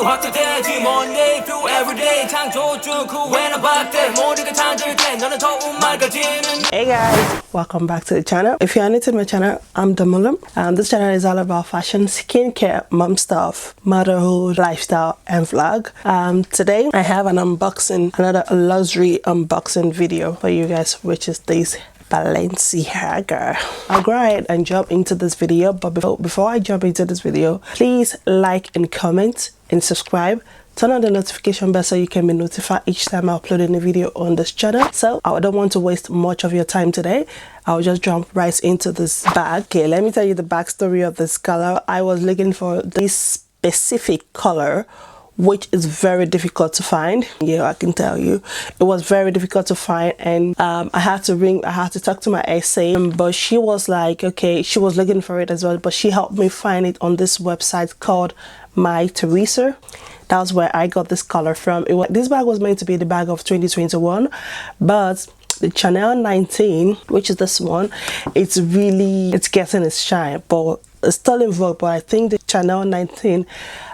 확대되지 Monday through everyday 창조 그 외는 박대 모두가 탄절돼 너는 더욱 맑아지는. Hey guys, welcome back to the channel. If you're new to my channel, I'm Damulam. This channel is all about fashion, skincare, mom stuff, motherhood, lifestyle, and vlog. Today I have an unboxing, another luxury unboxing video for you guys, which is this Balenciaga. I'll go ahead and jump into this video, but before I jump into this video, please like and comment and subscribe. Turn on the notification bell so you can be notified each time I upload a new video on this channel. So I don't want to waste much of your time today. I'll just jump right into this bag. Okay, let me tell you the backstory of this color. I was looking for this specific color, which is very difficult to find. Yeah, I can tell you it was very difficult to find, and I had to talk to my SA, but she was like, okay, she was looking for it as well, but she helped me find it on this website called My Teresa. That was where I got this color from. This bag was meant to be the bag of 2021, but the Chanel 19, which is this one, it's getting its shine, but it's still in vogue. But I think the Chanel 19,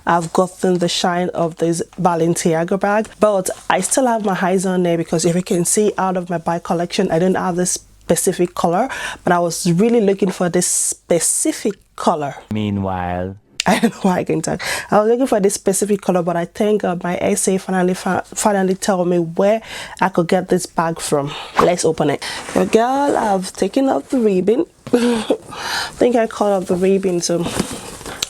I've gotten the shine of this Balenciaga bag, but I still have my eyes on there because if you can see out of my bag collection, I didn't have this specific color, but I was really looking for this specific color. Meanwhile, I don't know why I can talk. I was looking for this specific color, but I think my SA finally told me where I could get this bag from. Let's open it. Your girl, I've taken off the ribbon. I think I cut off the ribbon, so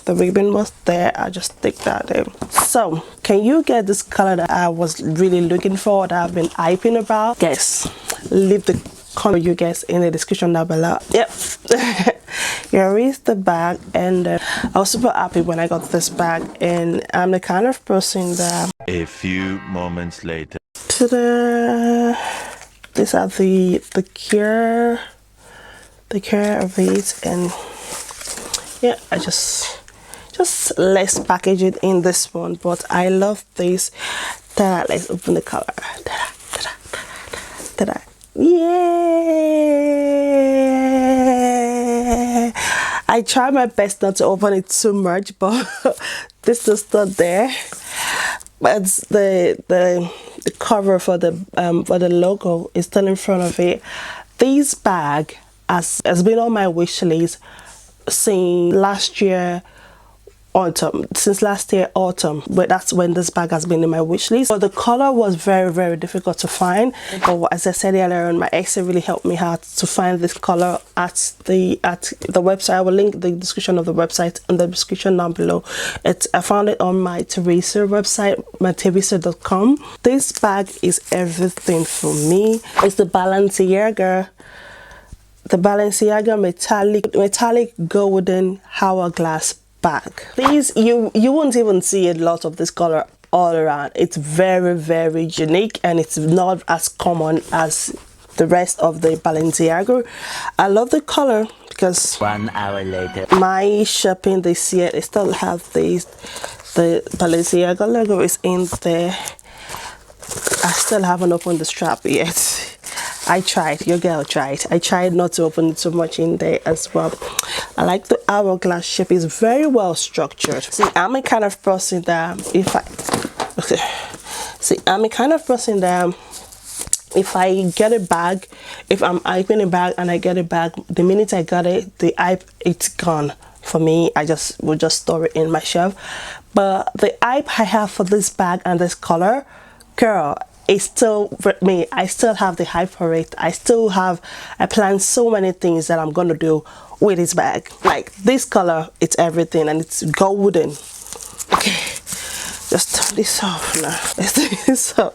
the ribbon was there. I just stick that in. So, can you get this color that I was really looking for, that I've been hyping about? Guys, leave the comment you guys in the description down below. Yep. Here is the bag, and I was super happy when I got this bag, and I'm the kind of person that a few moments later. Ta-da! These are the care of it, and yeah, I just let's package it in this one, but I love this. Ta-da! Let's open the color. Ta-da! Ta-da! Ta-da! Yeah, I try my best not to open it too much, but this is still there. But the cover for the logo is still in front of it. This bag has been on my wish list since last year autumn, but that's when this bag has been in my wish list. But the color was very difficult to find, but as I said earlier on, my ex really helped me out to find this color at the website. I will link the description of the website in the description down below. I found it on my Teresa website, myteresa.com. This bag is everything for me. It's the Balenciaga metallic golden hourglass bag. These you won't even see a lot of this color all around. It's very unique, and it's not as common as the rest of the Balenciaga. I love the color because 1 hour later, my shopping this year, they still have the Balenciaga logo is in there. I still haven't opened the strap yet. I tried, your girl tried. I tried not to open it too much in there as well. I like the hourglass shape. It's very well structured. See, I'm a kind of person that if I get a bag, if I'm hyping a bag and I get a bag, the minute I got it, the hype, it's gone. For me, I will just store it in my shelf. But the hype I have for this bag and this color, girl, it's still with me. I still have the hype for it. I plan so many things that I'm gonna do with this bag. Like this color, it's everything, and it's golden. Okay, just turn this off now. Let's do this off.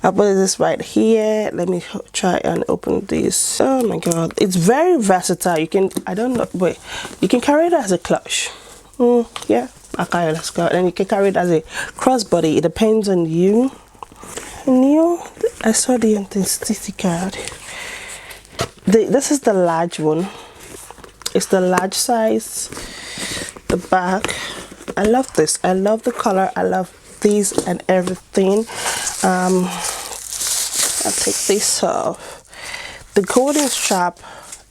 I'll put this right here. Let me try and open this. Oh my god, it's very versatile. You can, I don't know, wait, you can carry it as a clutch. Yeah, okay, let's go. And you can carry it as a crossbody. It depends on you. And I saw the intensity card. This is the large one. It's the large size. The back. I love this. I love the color. I love these and everything. I'll take this off. The golden strap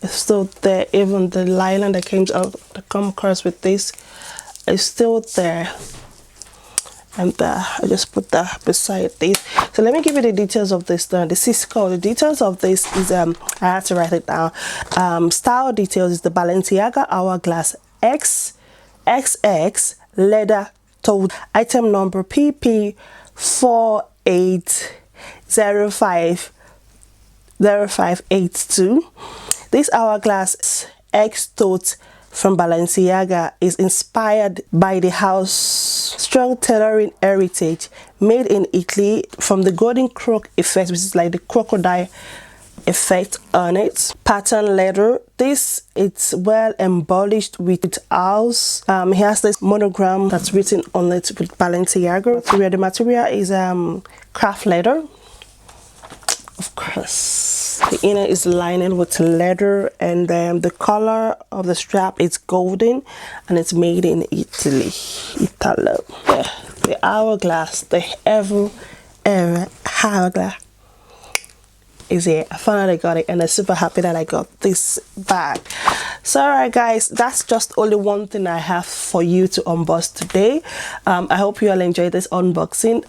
is still there. Even the lining that comes across with this is still there. and I just put that beside this. So let me give you the details of this. This is called, the details of this is I had to write it down. Style details is the Balenciaga Hourglass XX leather toed, item number PP48050582. This Hourglass X tote from Balenciaga is inspired by the house strong tailoring heritage, made in Italy, from the golden croc effect, which is like the crocodile effect on it. Pattern leather. This, it's well embellished with owls. It has this monogram that's written on it with Balenciaga. The material is craft leather, of course. The inner is lined with leather, and the color of the strap is golden, and it's made in Italy. Italo. Yeah, the Hourglass, the ever Hourglass is here. I finally got it, and I'm super happy that I got this bag. So alright guys, that's just only one thing I have for you to unbox today. I hope you all enjoyed this unboxing,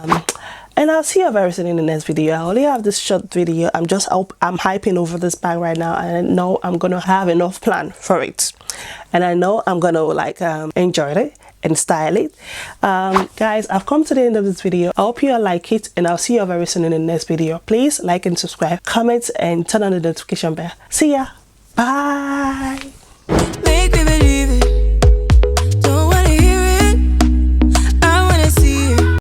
and I'll see you very soon in the next video. I only have this short video. I'm hyping over this bag right now, and I know I'm gonna have enough plan for it, and I know I'm gonna like enjoy it and style it. Guys, I've come to the end of this video. I hope you all like it, and I'll see you very soon in the next video. Please like and subscribe, comment, and turn on the notification bell. See ya. Bye.